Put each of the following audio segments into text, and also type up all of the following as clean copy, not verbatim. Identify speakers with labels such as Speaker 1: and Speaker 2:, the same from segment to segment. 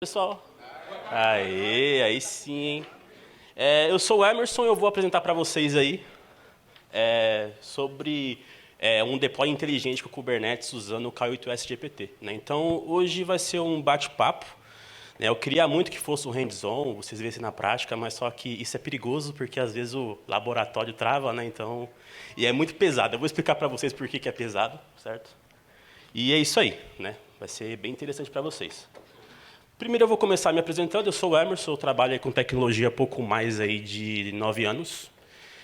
Speaker 1: Pessoal, aí sim, hein? Eu sou o Emerson e eu vou apresentar para vocês aí sobre um deploy inteligente com o Kubernetes usando o K8s GPT, né? Então, hoje vai ser um bate-papo, né? Eu queria muito que fosse um hands-on, vocês vissem na prática, mas só que isso é perigoso porque às vezes o laboratório trava, né? Então, e é muito pesado. Eu vou explicar para vocês por que é pesado, certo? E é isso aí, né? Vai ser bem interessante para vocês. Primeiro eu vou começar me apresentando, eu sou o Emerson, eu trabalho aí com tecnologia há pouco mais aí de 9 anos.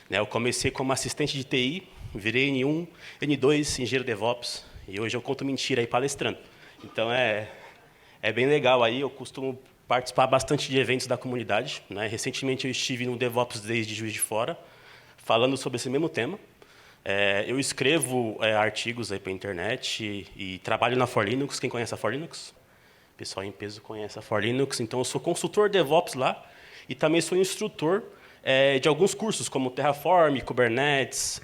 Speaker 1: Né, eu comecei como assistente de TI, virei N1, N2, engenheiro DevOps, e hoje eu conto mentira aí palestrando. Então é bem legal aí, eu costumo participar bastante de eventos da comunidade. Né? Recentemente eu estive no DevOps Days de Juiz de Fora, falando sobre esse mesmo tema. Eu escrevo artigos aí para a internet e trabalho na For Linux, quem conhece a For Linux? O pessoal em peso conhece a For Linux, então eu sou consultor DevOps lá e também sou instrutor de alguns cursos, como Terraform, Kubernetes,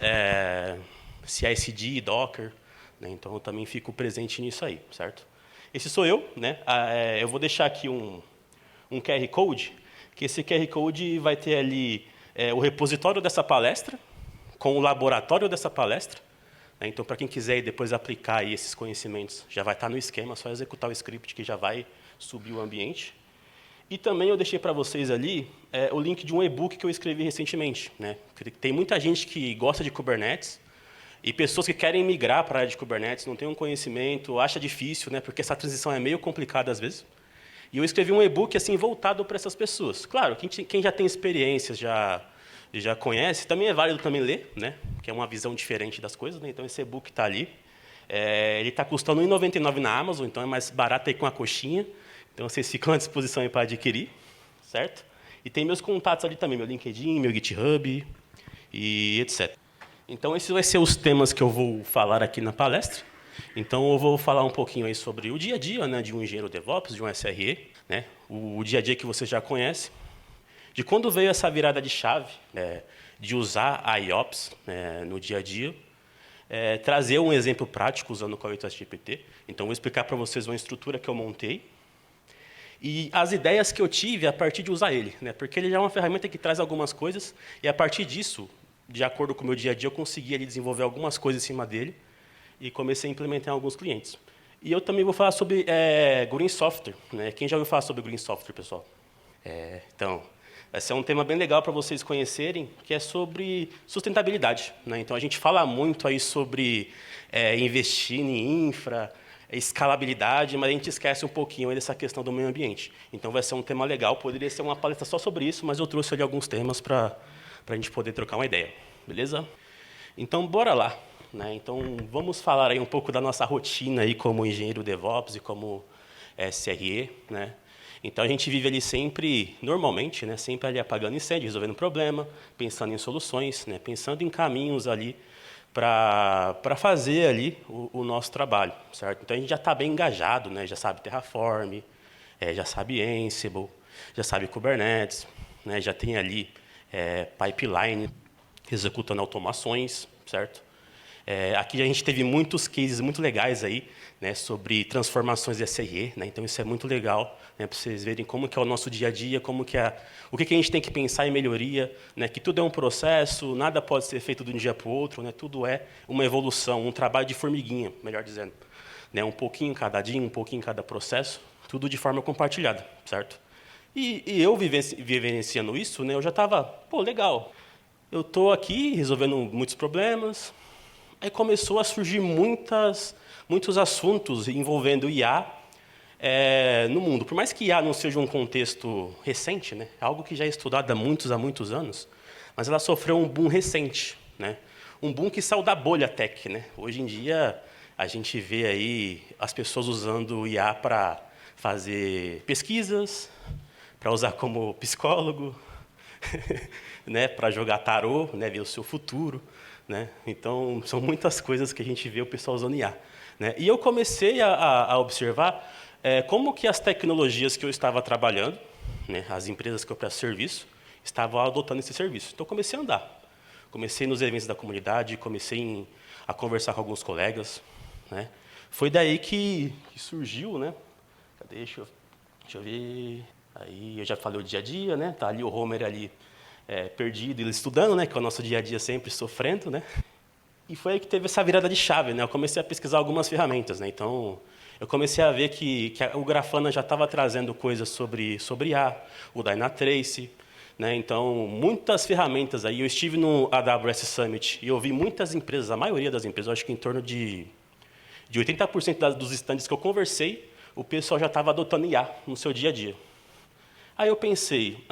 Speaker 1: CI/CD, Docker. Né? Então eu também fico presente nisso aí, certo? Esse sou eu, né? Eu vou deixar aqui um QR Code, que esse QR Code vai ter ali o repositório dessa palestra, com o laboratório dessa palestra. Então, para quem quiser ir depois aplicar aí esses conhecimentos, já vai estar no esquema, só executar o script que já vai subir o ambiente. E também eu deixei para vocês ali o link de um e-book que eu escrevi recentemente. Né? Tem muita gente que gosta de Kubernetes e pessoas que querem migrar para a área de Kubernetes, não tem um conhecimento, acha difícil, né? Porque essa transição é meio complicada às vezes. E eu escrevi um e-book assim voltado para essas pessoas. Claro, quem já tem experiências, já conhece, também é válido também ler, né? Que é uma visão diferente das coisas. Né? Então, esse e-book está ali. Ele está custando R$ 1,99 na Amazon, então é mais barato aí com a coxinha. Então, vocês ficam à disposição para adquirir, certo? E tem meus contatos ali também, meu LinkedIn, meu GitHub e etc. Então, esses vão ser os temas que eu vou falar aqui na palestra. Então, eu vou falar um pouquinho aí sobre o dia a dia, né, de um engenheiro DevOps, de um SRE, né, o dia a dia que você já conhece, de quando veio essa virada de chave, de usar a IOPS no dia a dia, trazer um exemplo prático usando o K8s GPT. Então, vou explicar para vocês uma estrutura que eu montei e as ideias que eu tive a partir de usar ele. Né? Porque ele já é uma ferramenta que traz algumas coisas e, a partir disso, de acordo com o meu dia a dia, eu consegui ali desenvolver algumas coisas em cima dele e comecei a implementar em alguns clientes. E eu também vou falar sobre Green Software. Né? Quem já ouviu falar sobre Green Software, pessoal? Então, esse é um tema bem legal para vocês conhecerem, que é sobre sustentabilidade. Né? Então, a gente fala muito aí sobre investir em infra, escalabilidade, mas a gente esquece um pouquinho dessa questão do meio ambiente. Então, vai ser um tema legal. Poderia ser uma palestra só sobre isso, mas eu trouxe ali alguns temas para a gente poder trocar uma ideia. Beleza? Então, bora lá. Né? Então, vamos falar aí um pouco da nossa rotina aí como engenheiro DevOps e como SRE, né? Então, a gente vive ali sempre, normalmente, né, sempre ali apagando incêndio, resolvendo um problema, pensando em soluções, né, pensando em caminhos ali para fazer ali o nosso trabalho, certo? Então, a gente já está bem engajado, né, já sabe Terraform, já sabe Ansible, já sabe Kubernetes, né, já tem ali pipeline executando automações, certo? Aqui a gente teve muitos cases muito legais aí, né, sobre transformações de SRE, né, então isso é muito legal, né, para vocês verem como que é o nosso dia a dia, como que o que a gente tem que pensar em melhoria, né, que tudo é um processo, nada pode ser feito de um dia para o outro, né, tudo é uma evolução, um trabalho de formiguinha, melhor dizendo, né, um pouquinho cada dia, um pouquinho cada processo, tudo de forma compartilhada, certo? E eu vivenciando isso, né, eu já estava, pô, legal, eu estou aqui resolvendo muitos problemas. Aí começou a surgir muitos assuntos envolvendo IA no mundo. Por mais que IA não seja um contexto recente, né, é algo que já é estudado há muitos anos, mas ela sofreu um boom recente. Né, um boom que saiu da bolha tech. Né. Hoje em dia, a gente vê aí as pessoas usando IA para fazer pesquisas, para usar como psicólogo, né, para jogar tarô, né, ver o seu futuro. Né? Então, são muitas coisas que a gente vê o pessoal usando IA. Né? E eu comecei a observar como que as tecnologias que eu estava trabalhando, né, as empresas que eu presto serviço, estavam adotando esse serviço. Então, eu comecei a andar. Comecei nos eventos da comunidade, comecei a conversar com alguns colegas. Né? Foi daí que surgiu, né? Cadê? Deixa Deixa eu ver. Aí eu já falei o dia a dia, né? Tá ali o Homer ali perdido, ele estudando, né? Que é o nosso dia a dia sempre sofrendo, né? E foi aí que teve essa virada de chave, né? Eu comecei a pesquisar algumas ferramentas, né? Então, eu comecei a ver que o Grafana já estava trazendo coisas sobre IA, o Dynatrace, né? Então, muitas ferramentas aí. Eu estive no AWS Summit e eu vi muitas empresas, a maioria das empresas, eu acho que em torno de 80% dos estandes que eu conversei, o pessoal já estava adotando IA no seu dia a dia. Aí eu pensei,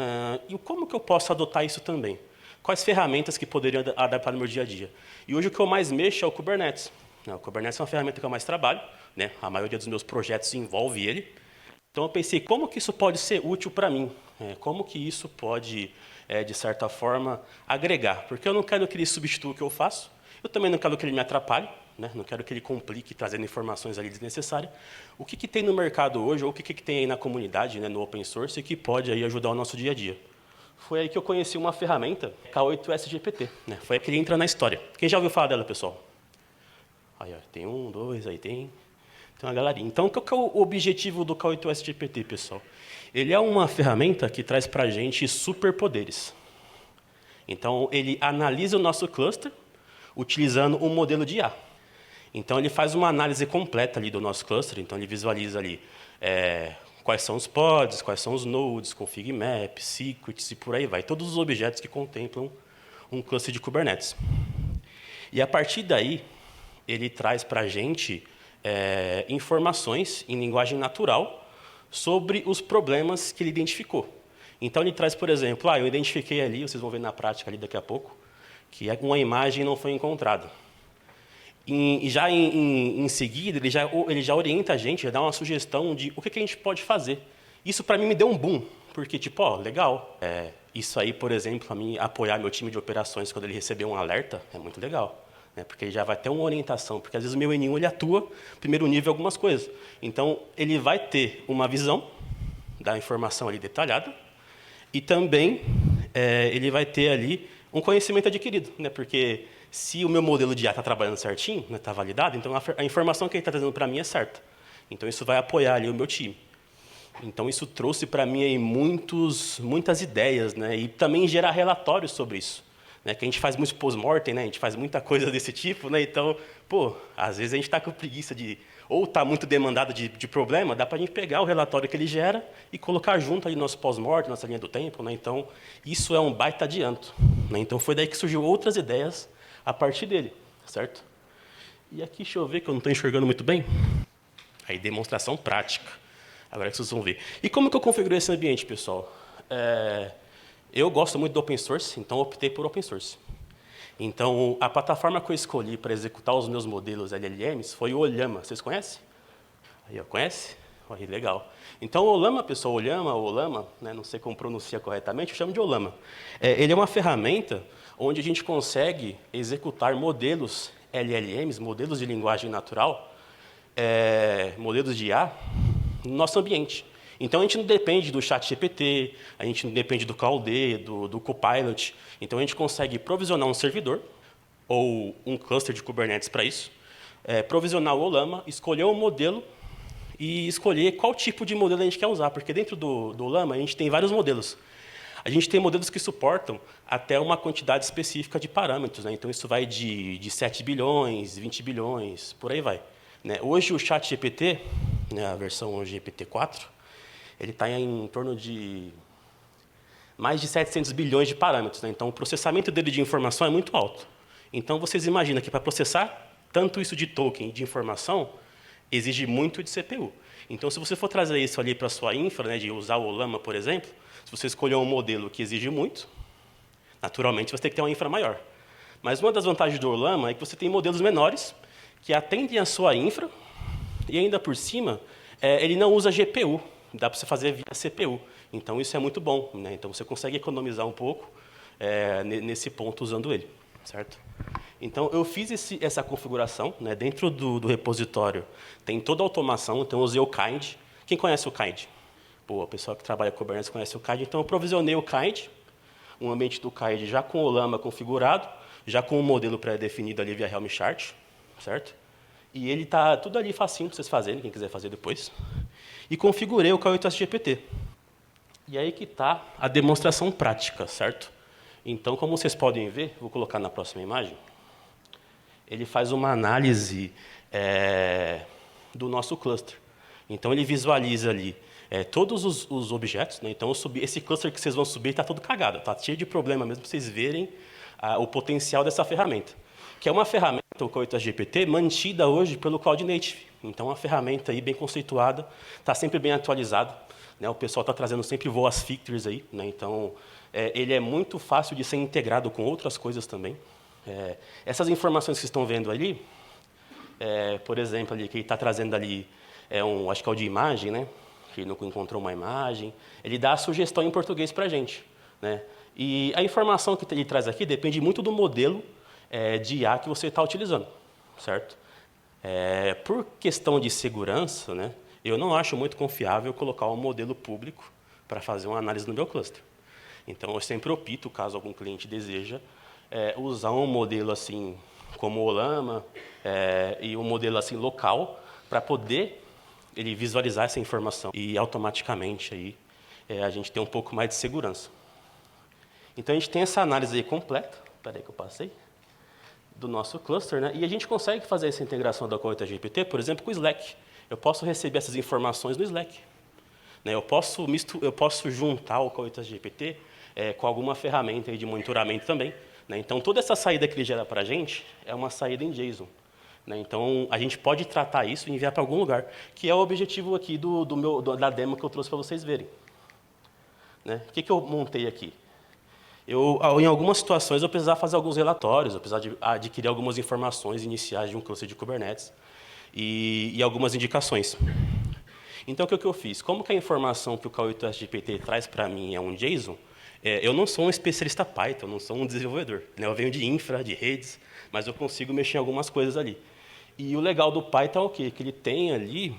Speaker 1: e como que eu posso adotar isso também? Quais ferramentas que poderiam adaptar no meu dia a dia? E hoje o que eu mais mexo é o Kubernetes. O Kubernetes é uma ferramenta que eu mais trabalho, né? A maioria dos meus projetos envolve ele. Então eu pensei, como que isso pode ser útil para mim? Como que isso pode, de certa forma, agregar? Porque eu não quero que ele substitua o que eu faço, eu também não quero que ele me atrapalhe, né? Não quero que ele complique, trazendo informações ali desnecessárias. O que tem no mercado hoje, ou o que tem aí na comunidade, né, no open source, que pode aí ajudar o nosso dia a dia? Foi aí que eu conheci uma ferramenta, K8S-GPT. Né? Foi aí que ele entra na história. Quem já ouviu falar dela, pessoal? Aí, ó, tem um, dois, aí tem uma galerinha. Então, qual que é o objetivo do K8S-GPT, pessoal? Ele é uma ferramenta que traz para a gente superpoderes. Então, ele analisa o nosso cluster utilizando um modelo de IA. Então, ele faz uma análise completa ali do nosso cluster. Então, ele visualiza ali quais são os pods, quais são os nodes, config map, secrets e por aí vai. Todos os objetos que contemplam um cluster de Kubernetes. E, a partir daí, ele traz para a gente informações em linguagem natural sobre os problemas que ele identificou. Então, ele traz, por exemplo, eu identifiquei ali, vocês vão ver na prática ali daqui a pouco, que uma imagem não foi encontrada. E já em seguida, ele já orienta a gente, já dá uma sugestão de o que a gente pode fazer. Isso, para mim, me deu um boom, porque, legal. Isso aí, por exemplo, a mim apoiar meu time de operações quando ele receber um alerta, é muito legal. Né? Porque ele já vai ter uma orientação, porque às vezes o meu N1 ele atua, primeiro nível, algumas coisas. Então, ele vai ter uma visão da informação ali detalhada e também ele vai ter ali um conhecimento adquirido, né? Porque se o meu modelo de IA está trabalhando certinho, está validado, então a informação que ele está trazendo para mim é certa. Então, isso vai apoiar ali o meu time. Então, isso trouxe para mim aí muitas ideias, né? E também gerar relatórios sobre isso. Né? Que a gente faz muito post-mortem, né? A gente faz muita coisa desse tipo, né? Então, às vezes a gente está com preguiça ou está muito demandado de problema, dá para a gente pegar o relatório que ele gera e colocar junto ali nosso pós-mortem, nossa linha do tempo, né? Então, isso é um baita adianto. Né? Então, foi daí que surgiu outras ideias a partir dele, certo? E aqui, deixa eu ver, que eu não estou enxergando muito bem. Aí, demonstração prática. Agora que vocês vão ver. E como que eu configurei esse ambiente, pessoal? Eu gosto muito do open source, então optei por open source. Então, a plataforma que eu escolhi para executar os meus modelos LLMs foi o Ollama. Vocês conhecem? Aí, ó, conhece? Aí, legal. Então, o Ollama, pessoal, Ollama, né, não sei como pronuncia corretamente, eu chamo de Ollama. Ele é uma ferramenta onde a gente consegue executar modelos LLMs, modelos de linguagem natural, modelos de IA, no nosso ambiente. Então, a gente não depende do ChatGPT, a gente não depende do Claude, do Copilot. Então, a gente consegue provisionar um servidor ou um cluster de Kubernetes para isso, provisionar o Ollama, escolher um modelo e escolher qual tipo de modelo a gente quer usar, porque dentro do Ollama a gente tem vários modelos. A gente tem modelos que suportam até uma quantidade específica de parâmetros. Né? Então, isso vai de 7 bilhões, 20 bilhões, por aí vai. Né? Hoje, o ChatGPT, né, a versão GPT-4, ele está em torno de mais de 700 bilhões de parâmetros. Né? Então, o processamento dele de informação é muito alto. Então, vocês imaginam que para processar tanto isso de token de informação, exige muito de CPU. Então, se você for trazer isso ali para a sua infra, né, de usar o Ollama, por exemplo, se você escolher um modelo que exige muito, naturalmente você tem que ter uma infra maior. Mas uma das vantagens do Ollama é que você tem modelos menores que atendem a sua infra e ainda por cima, ele não usa GPU, dá para você fazer via CPU. Então, isso é muito bom. Né? Então, você consegue economizar um pouco nesse ponto usando ele. Certo? Então, eu fiz essa configuração. Né? Dentro do repositório, tem toda a automação. Então, eu usei o Kind. Quem conhece o Kind? O pessoal que trabalha com Kubernetes conhece o Kind. Então, eu provisionei o Kind, um ambiente do Kind já com o Ollama configurado, já com o modelo pré-definido ali via Helm chart. Certo? E ele está tudo ali facinho para vocês fazerem, quem quiser fazer depois. e configurei o K8s GPT. E aí que está a demonstração prática, certo? Então, como vocês podem ver, vou colocar na próxima imagem, ele faz uma análise do nosso cluster. Então, ele visualiza ali todos os objetos. Né? Então, esse cluster que vocês vão subir está todo cagado, está cheio de problema mesmo, para vocês verem o potencial dessa ferramenta. Que é uma ferramenta, o K8s GPT, mantida hoje pelo Cloud Native. Então, uma ferramenta aí bem conceituada, está sempre bem atualizada. Né? O pessoal está trazendo sempre boas features aí. Né? Então, ele é muito fácil de ser integrado com outras coisas também. Essas informações que vocês estão vendo ali, por exemplo, ali, que ele está trazendo ali, acho que é o de imagem, né? Que não encontrou uma imagem, ele dá a sugestão em português para a gente. Né? E a informação que ele traz aqui depende muito do modelo de IA que você está utilizando, certo? Por questão de segurança, né, eu não acho muito confiável colocar um modelo público para fazer uma análise no meu cluster. Então, eu sempre opto, caso algum cliente deseja, usar um modelo assim como o Llama e um modelo assim local para poder ele visualizar essa informação e automaticamente aí a gente tem um pouco mais de segurança. Então, a gente tem essa análise aí completa, espera aí que eu passei, do nosso cluster, né? E a gente consegue fazer essa integração da K8s GPT, por exemplo, com o Slack. Eu posso receber essas informações no Slack. Né? Eu posso juntar o K8s GPT com alguma ferramenta aí de monitoramento também. Né? Então, toda essa saída que ele gera para a gente é uma saída em JSON. Né? Então, a gente pode tratar isso e enviar para algum lugar, que é o objetivo aqui da demo que eu trouxe para vocês verem. Né? O que eu montei aqui? Em algumas situações, eu precisava fazer alguns relatórios, eu precisava adquirir algumas informações iniciais de um cluster de Kubernetes e algumas indicações. Então, o que eu fiz? Como que a informação que o K8s GPT traz para mim é um JSON, eu não sou um especialista Python, eu não sou um desenvolvedor. Né? Eu venho de infra, de redes, mas eu consigo mexer em algumas coisas ali. E o legal do Python é o quê? Que ele tem ali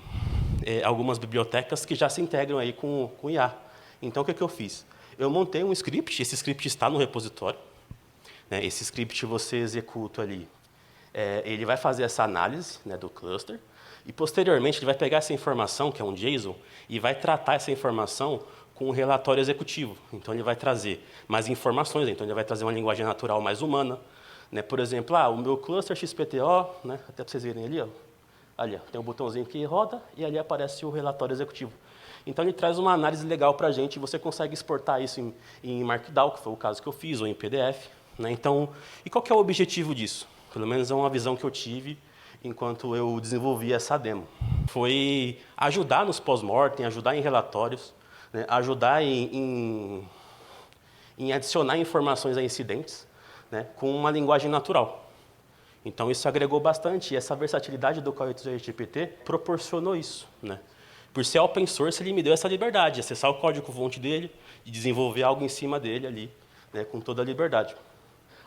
Speaker 1: algumas bibliotecas que já se integram aí com IA. Então, o que eu fiz? Eu montei um script, esse script está no repositório. Né? Esse script você executa ali. Ele vai fazer essa análise, né, do cluster, e posteriormente ele vai pegar essa informação, que é um JSON, e vai tratar essa informação com um relatório executivo. Então, ele vai trazer mais informações, então ele vai trazer uma linguagem natural mais humana. Né? Por exemplo, o meu cluster XPTO, né, até para vocês verem ali, ali tem um botãozinho que roda e ali aparece o relatório executivo. Então, ele traz uma análise legal para a gente e você consegue exportar isso em Markdown, que foi o caso que eu fiz, ou em PDF. Né? Então, e qual que é o objetivo disso? Pelo menos é uma visão que eu tive enquanto eu desenvolvi essa demo. Foi ajudar nos pós-mortem, ajudar em relatórios, né? Ajudar em adicionar informações a incidentes, né? Com uma linguagem natural. Então, isso agregou bastante e essa versatilidade do K8s GPT proporcionou isso. Né? Por ser open source, ele me deu essa liberdade, de acessar o código-fonte dele e desenvolver algo em cima dele ali, né, com toda a liberdade.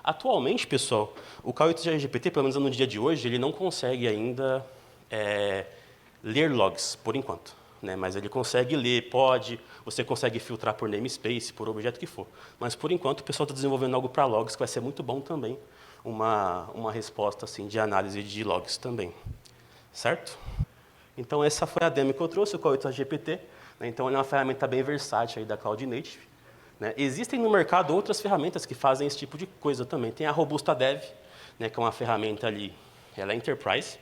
Speaker 1: Atualmente, pessoal, o K8s GPT, pelo menos no dia de hoje, ele não consegue ainda ler logs, por enquanto. Né, mas ele consegue ler, você consegue filtrar por namespace, por objeto que for. Mas, por enquanto, o pessoal está desenvolvendo algo para logs, que vai ser muito bom também, uma resposta assim, de análise de logs também. Certo? Então, essa foi a demo que eu trouxe, o K8s GPT. Né? Então, ele é uma ferramenta bem versátil aí da Cloud Native. Né? Existem no mercado outras ferramentas que fazem esse tipo de coisa também. Tem a Robusta Dev, né, que é uma ferramenta ali, ela é Enterprise,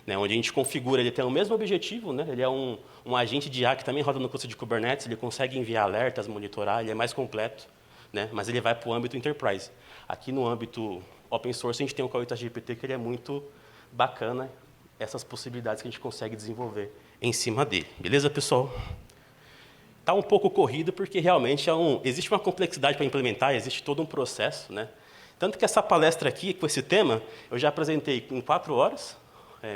Speaker 1: né, onde a gente configura, ele tem o mesmo objetivo, né, ele é um agente de IA que também roda no cluster de Kubernetes, ele consegue enviar alertas, monitorar, ele é mais completo, né, mas ele vai para o âmbito Enterprise. Aqui no âmbito Open Source, a gente tem o K8s GPT, que ele é muito bacana, essas possibilidades que a gente consegue desenvolver em cima dele. Beleza, pessoal? Está um pouco corrido, porque realmente existe uma complexidade para implementar, existe todo um processo. Né? Tanto que essa palestra aqui, com esse tema, eu já apresentei em 4 horas,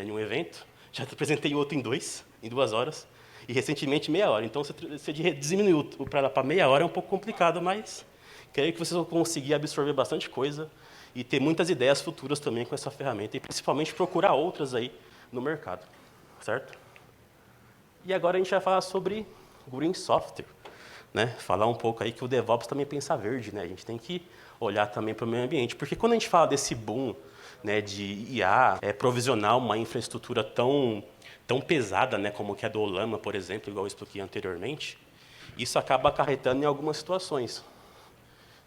Speaker 1: em um evento, já apresentei outro em 2 horas, e recentemente meia hora. Então, você diminuiu para meia hora é um pouco complicado, mas creio que vocês vão conseguir absorver bastante coisa e ter muitas ideias futuras também com essa ferramenta, e principalmente procurar outras aí no mercado, certo? E agora a gente vai falar sobre Green Software, né? Falar um pouco aí que o DevOps também pensa verde, né? A gente tem que olhar também para o meio ambiente, porque quando a gente fala desse boom, né, de IA, provisionar uma infraestrutura tão tão pesada, né, como que a do Olama, por exemplo, igual eu expliquei anteriormente, isso acaba acarretando em algumas situações,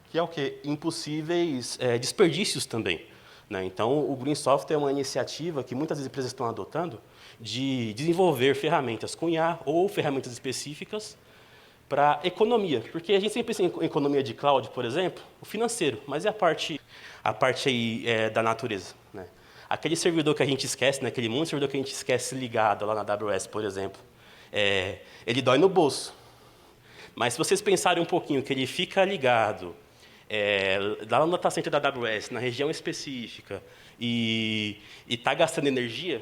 Speaker 1: que é o quê? Impossíveis desperdícios também. Né? Então, o Green Software é uma iniciativa que muitas empresas estão adotando de desenvolver ferramentas com IA ou ferramentas específicas para economia. Porque a gente sempre pensa em economia de cloud, por exemplo, o financeiro, mas é a parte aí, da natureza. Né? Aquele servidor que a gente esquece, né? Aquele monte de servidor que a gente esquece ligado lá na AWS, por exemplo, ele dói no bolso. Mas se vocês pensarem um pouquinho que ele fica ligado lá no data center da AWS, na região específica, e está gastando energia,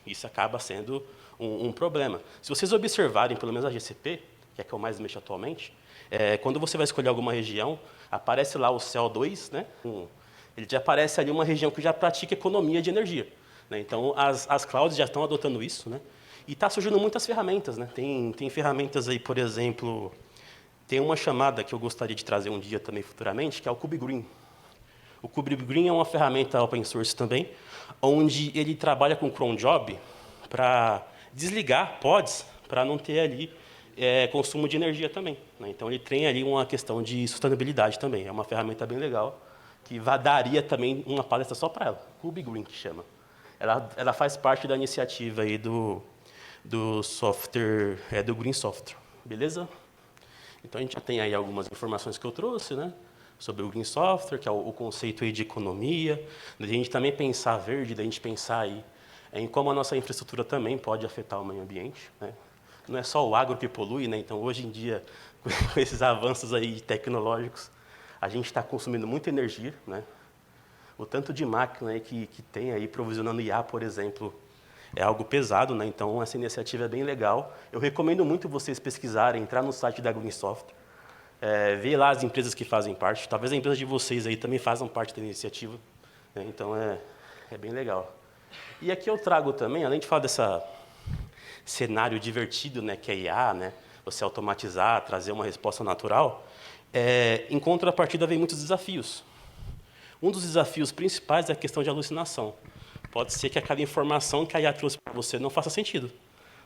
Speaker 1: isso acaba sendo um problema. Se vocês observarem, pelo menos a GCP, que é a que eu mais mexo atualmente, quando você vai escolher alguma região, aparece lá o CO2, né? Ele já aparece ali uma região que já pratica economia de energia. Né? Então, as clouds já estão adotando isso, né? E está surgindo muitas ferramentas. Né? Tem ferramentas aí, por exemplo, tem uma chamada que eu gostaria de trazer um dia também futuramente, que é o KubeGreen. O KubeGreen é uma ferramenta open source também, onde ele trabalha com cron job para desligar pods, para não ter ali consumo de energia também. Né? Então, ele tem ali uma questão de sustentabilidade também. É uma ferramenta bem legal, que daria também uma palestra só para ela, KubeGreen, que chama. Ela faz parte da iniciativa aí do software, do Green Software. Beleza? Então, a gente já tem aí algumas informações que eu trouxe, né? Sobre o Green Software, que é o conceito aí de economia, da gente também pensar verde, da gente pensar aí em como a nossa infraestrutura também pode afetar o meio ambiente. Né? Não é só o agro que polui, né? Então, hoje em dia, com esses avanços aí tecnológicos, a gente está consumindo muita energia. Né? O tanto de máquina aí que tem aí provisionando IA, por exemplo, é algo pesado. Né? Então, essa iniciativa é bem legal. Eu recomendo muito vocês pesquisarem, entrar no site da Green Software, ver lá as empresas que fazem parte. Talvez a empresa de vocês aí também façam parte da iniciativa. Né? Então, é bem legal. E aqui eu trago também, além de falar dessa cenário divertido, né, que é IA, né, você automatizar, trazer uma resposta natural, em contrapartida vem muitos desafios. Um dos desafios principais é a questão de alucinação. Pode ser que aquela informação que a IA trouxe para você não faça sentido.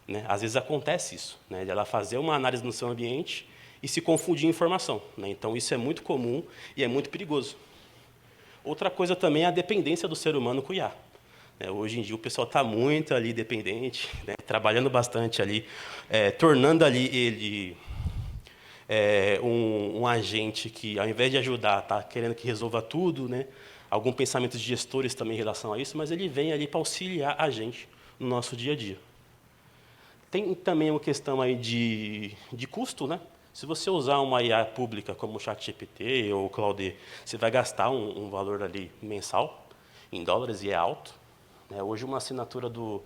Speaker 1: Né? Às vezes acontece isso, né, de ela fazer uma análise no seu ambiente e se confundir em informação. Né? Então, isso é muito comum e é muito perigoso. Outra coisa também é a dependência do ser humano com o IA. Hoje em dia, o pessoal está muito ali dependente, né? Trabalhando bastante ali, tornando ali ele um agente que, ao invés de ajudar, está querendo que resolva tudo. Né? Algum pensamento de gestores também em relação a isso, mas ele vem ali para auxiliar a gente no nosso dia a dia. Tem também uma questão aí de custo, né? Se você usar uma IA pública como o ChatGPT ou o Claude, você vai gastar um valor ali mensal, em dólares, e é alto. Hoje, uma assinatura do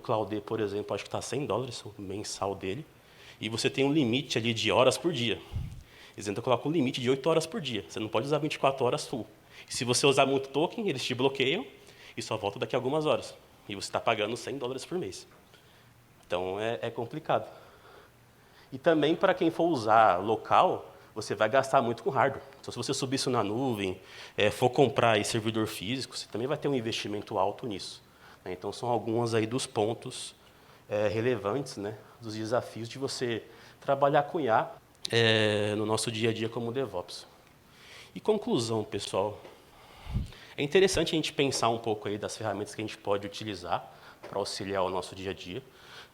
Speaker 1: Claude, por exemplo, acho que está $100 o mensal dele, e você tem um limite ali de horas por dia. Eles ainda colocam um limite de 8 horas por dia. Você não pode usar 24 horas full. E se você usar muito token, eles te bloqueiam e só volta daqui a algumas horas. E você está pagando $100 por mês. Então, é complicado. E também, para quem for usar local, você vai gastar muito com hardware. Então, se você subir isso na nuvem, for comprar aí servidor físico, você também vai ter um investimento alto nisso. Né? Então, são alguns aí dos pontos relevantes, né, dos desafios de você trabalhar com IA no nosso dia a dia como DevOps. E conclusão, pessoal. É interessante a gente pensar um pouco aí das ferramentas que a gente pode utilizar para auxiliar o nosso dia a dia.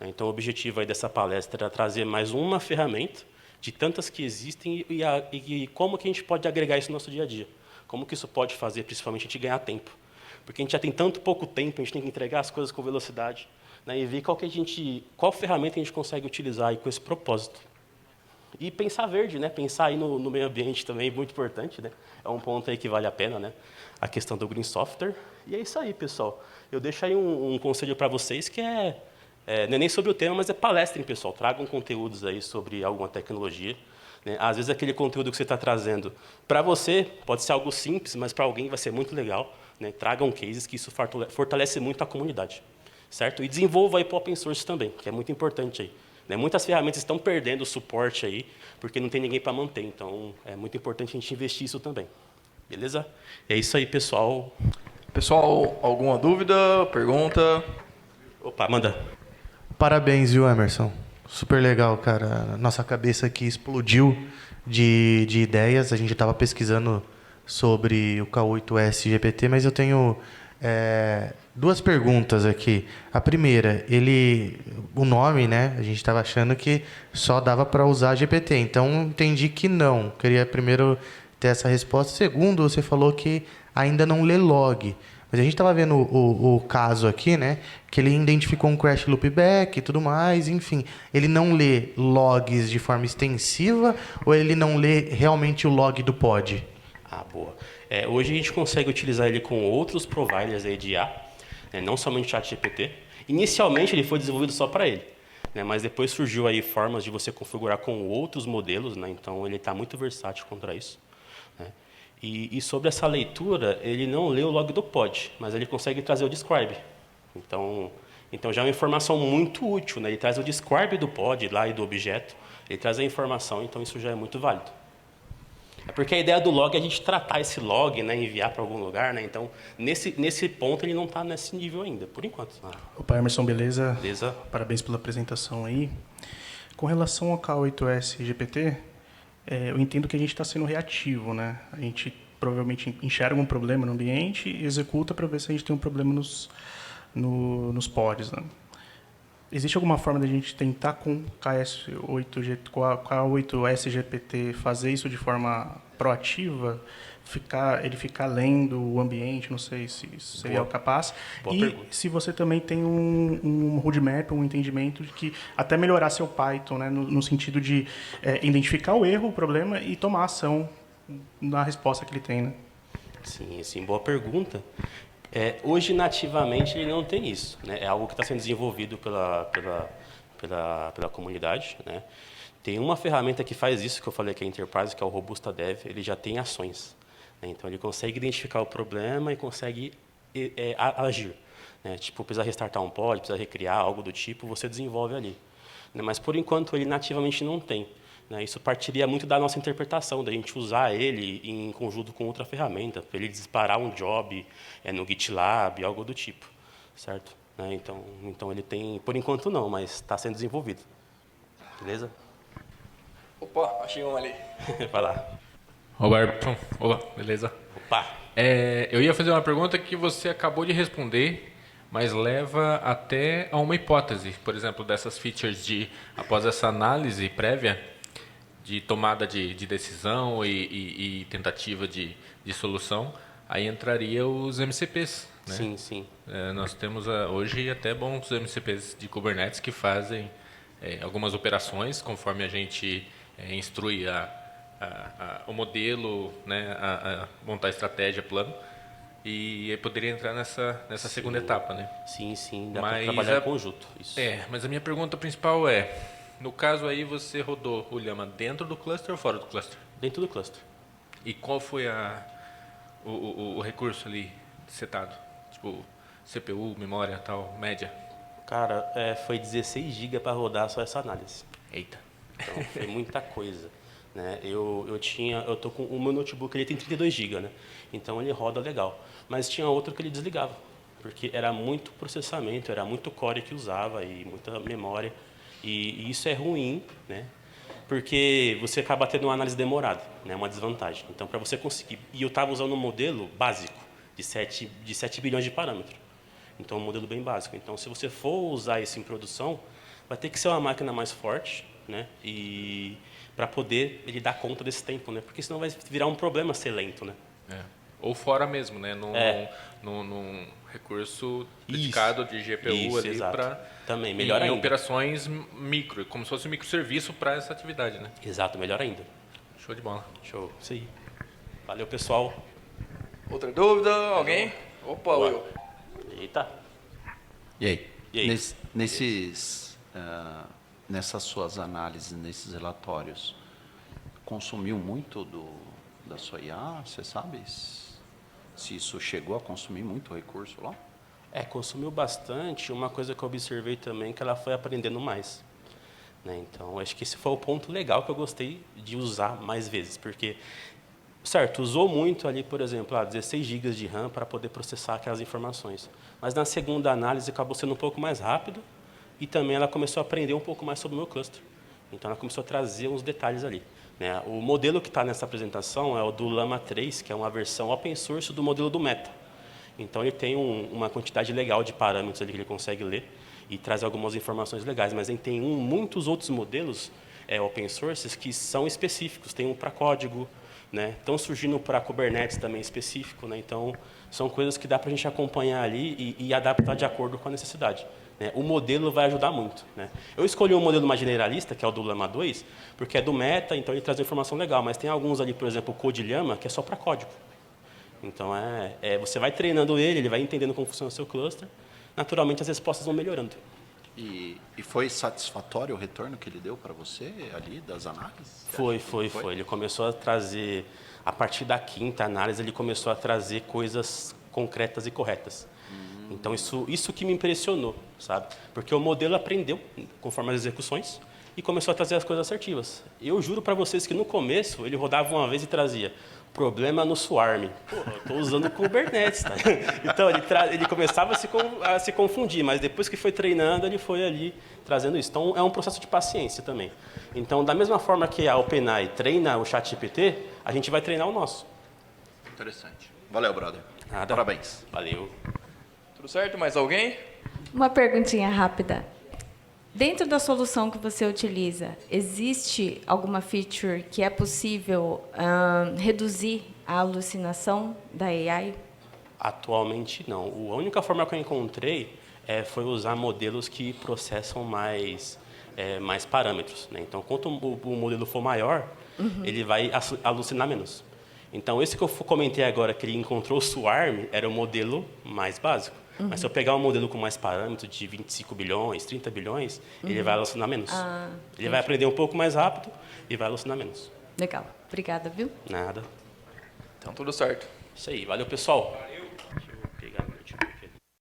Speaker 1: Então, o objetivo aí dessa palestra é trazer mais uma ferramenta de tantas que existem e como que a gente pode agregar isso no nosso dia a dia. Como que isso pode fazer, principalmente, a gente ganhar tempo. Porque a gente já tem tanto pouco tempo, a gente tem que entregar as coisas com velocidade, né, e ver qual ferramenta a gente consegue utilizar aí com esse propósito. E pensar verde, né? Pensar aí no meio ambiente também é muito importante. Né? É um ponto aí que vale a pena, né? A questão do Green Software. E é isso aí, pessoal. Eu deixo aí um conselho para vocês que não é nem sobre o tema, mas é palestrem, pessoal. Tragam conteúdos aí sobre alguma tecnologia. Né? Às vezes, aquele conteúdo que você está trazendo, para você, pode ser algo simples, mas para alguém vai ser muito legal. Né? Tragam cases, que isso fortalece muito a comunidade. Certo? E desenvolva aí para o open source também, que é muito importante aí. Né? Muitas ferramentas estão perdendo o suporte aí, porque não tem ninguém para manter. Então, é muito importante a gente investir isso também. Beleza? É isso aí, pessoal.
Speaker 2: Pessoal, alguma dúvida, pergunta?
Speaker 1: Opa, manda.
Speaker 2: Parabéns, viu, Emerson? Super legal, cara. Nossa cabeça aqui explodiu de ideias. A gente estava pesquisando sobre o K8S GPT, mas eu tenho duas perguntas aqui. A primeira, o nome, né? A gente estava achando que só dava para usar GPT, então entendi que não. Queria primeiro ter essa resposta. Segundo, você falou que ainda não lê log. Mas a gente estava vendo o caso aqui, né? Que ele identificou um crash loopback e tudo mais, enfim. Ele não lê logs de forma extensiva ou ele não lê realmente o log do pod?
Speaker 1: Ah, boa. Hoje a gente consegue utilizar ele com outros providers aí de IA, né, não somente o ChatGPT. Inicialmente ele foi desenvolvido só para ele, né, mas depois surgiu aí formas de você configurar com outros modelos, né, então ele está muito versátil contra isso. Né. E sobre essa leitura, ele não lê o log do pod, mas ele consegue trazer o describe. Então já é uma informação muito útil, né, ele traz o describe do pod lá e do objeto, ele traz a informação, então isso já é muito válido. É porque a ideia do log é a gente tratar esse log, né, enviar para algum lugar, né? Então, nesse ponto ele não está nesse nível ainda, por enquanto.
Speaker 3: Opa, Emerson, beleza?
Speaker 1: Beleza.
Speaker 3: Parabéns pela apresentação aí. Com relação ao K8S GPT, eu entendo que a gente está sendo reativo, né? A gente provavelmente enxerga um problema no ambiente e executa para ver se a gente tem um problema nos pods, né? Existe alguma forma de a gente tentar com o K8S GPT fazer isso de forma proativa, ele ficar lendo o ambiente, não sei se seria capaz.
Speaker 1: Boa
Speaker 3: e
Speaker 1: pergunta.
Speaker 3: se você também tem um roadmap, um entendimento de que até melhorar seu Python, né, no sentido de identificar o erro, o problema e tomar ação na resposta que ele tem, né?
Speaker 1: Sim, boa pergunta. Hoje, nativamente, ele não tem isso, né? É algo que está sendo desenvolvido pela comunidade, né? Tem uma ferramenta que faz isso, que eu falei que é a Enterprise, que é o Robusta Dev, ele já tem ações, né? Então, ele consegue identificar o problema e consegue agir. Né? Tipo, precisa restartar um pod, precisa recriar, algo do tipo, você desenvolve ali. Né? Mas, por enquanto, ele nativamente não tem. Né? Isso partiria muito da nossa interpretação, da gente usar ele em conjunto com outra ferramenta, para ele disparar um job no GitLab, algo do tipo, certo? Né? Então ele tem, por enquanto não, mas está sendo desenvolvido. Beleza?
Speaker 4: Opa, achei um ali.
Speaker 1: Vai lá.
Speaker 5: Roberto, olá, beleza?
Speaker 1: Opa!
Speaker 5: Eu ia fazer uma pergunta que você acabou de responder, mas leva até a uma hipótese, por exemplo, dessas features após essa análise prévia, de tomada de decisão e tentativa de solução, aí entraria os MCPs, né?
Speaker 1: Sim.
Speaker 5: Nós temos hoje até bons MCPs de Kubernetes que fazem algumas operações conforme a gente instrui o modelo, né, a montar a estratégia, plano, e aí poderia entrar nessa segunda etapa, né?
Speaker 1: Sim, dá para trabalhar em conjunto. Isso.
Speaker 5: Mas a minha pergunta principal no caso aí você rodou o Llama dentro do cluster ou fora do cluster?
Speaker 1: Dentro do cluster.
Speaker 5: E qual foi o recurso ali setado? Tipo, CPU, memória, tal, média?
Speaker 1: Cara, foi 16 GB para rodar só essa análise.
Speaker 5: Eita.
Speaker 1: Então, foi muita coisa. Né? Eu tô com o meu notebook, ele tem 32 GB, né? Então ele roda legal. Mas tinha outro que ele desligava, porque era muito processamento, era muito core que usava e muita memória. E isso é ruim, né? Porque você acaba tendo uma análise demorada, né? Uma desvantagem. Então, para você conseguir... E eu estava usando um modelo básico, de 7 bilhões de parâmetros. Então, um modelo bem básico. Então, se você for usar isso em produção, vai ter que ser uma máquina mais forte, né? E para poder ele dar conta desse tempo, né? Porque senão vai virar um problema ser lento, né?
Speaker 5: Ou fora mesmo, né? Num recurso dedicado de GPU
Speaker 1: isso,
Speaker 5: ali para
Speaker 1: também melhor
Speaker 5: em
Speaker 1: ainda.
Speaker 5: Operações micro, como se fosse um microserviço para essa atividade, né?
Speaker 1: Exato, melhor ainda.
Speaker 5: Show de bola.
Speaker 1: Show. Isso aí. Valeu, pessoal.
Speaker 4: Outra dúvida? Alguém? Opa,
Speaker 1: Boa.
Speaker 4: Will.
Speaker 1: Eita.
Speaker 6: E aí?
Speaker 1: E aí?
Speaker 6: Nessas suas análises, nesses relatórios, consumiu muito da sua IA? Você sabe se isso chegou a consumir muito recurso lá?
Speaker 1: Consumiu bastante. Uma coisa que eu observei também é que ela foi aprendendo mais. Né? Então, acho que esse foi o ponto legal que eu gostei de usar mais vezes. Porque, certo, usou muito ali, por exemplo, 16 GB de RAM para poder processar aquelas informações. Mas na segunda análise acabou sendo um pouco mais rápido, e também ela começou a aprender um pouco mais sobre o meu cluster. Então, ela começou a trazer uns detalhes ali, né? O modelo que está nessa apresentação é o do Llama 3, que é uma versão open source do modelo do Meta. Então, ele tem uma quantidade legal de parâmetros ali que ele consegue ler e traz algumas informações legais, mas ele tem muitos outros modelos open sources que são específicos. Tem um para código, né? Estão surgindo para Kubernetes também específico, né? Então, são coisas que dá para a gente acompanhar ali e adaptar de acordo com a necessidade, né? O modelo vai ajudar muito, né? Eu escolhi um modelo mais generalista, que é o do Llama 2, porque é do Meta, então ele traz uma informação legal, mas tem alguns ali, por exemplo, o CodeLlama, que é só para código. Então, você vai treinando ele vai entendendo como funciona o seu cluster, naturalmente as respostas vão melhorando.
Speaker 6: E foi satisfatório o retorno que ele deu para você ali das análises?
Speaker 1: Foi. Ele começou a trazer, a partir da quinta análise, ele começou a trazer coisas concretas e corretas. Então, isso que me impressionou, sabe? Porque o modelo aprendeu conforme as execuções e começou a trazer as coisas assertivas. Eu juro para vocês que no começo, ele rodava uma vez e trazia problema no Swarm. Porra, eu estou usando Kubernetes, tá? Então, ele começava a se confundir, mas depois que foi treinando, ele foi ali trazendo isso. Então, é um processo de paciência também. Então, da mesma forma que a OpenAI treina o ChatGPT, a gente vai treinar o nosso.
Speaker 6: Interessante. Valeu, brother.
Speaker 1: Nada.
Speaker 6: Parabéns.
Speaker 1: Valeu.
Speaker 4: Tudo certo? Mais alguém?
Speaker 7: Uma perguntinha rápida. Dentro da solução que você utiliza, existe alguma feature que é possível reduzir a alucinação da AI?
Speaker 1: Atualmente, não. A única forma que eu encontrei foi usar modelos que processam mais parâmetros, né? Então, quanto o modelo for maior, ele vai alucinar menos. Então, esse que eu comentei agora, que ele encontrou o Swarm, era o modelo mais básico. Mas se eu pegar um modelo com mais parâmetros, de 25 bilhões, 30 bilhões, ele vai alucinar menos. Ele vai aprender um pouco mais rápido e vai alucinar menos.
Speaker 7: Legal. Obrigada, viu?
Speaker 1: Nada.
Speaker 4: Então, tudo certo.
Speaker 1: Isso aí. Valeu, pessoal.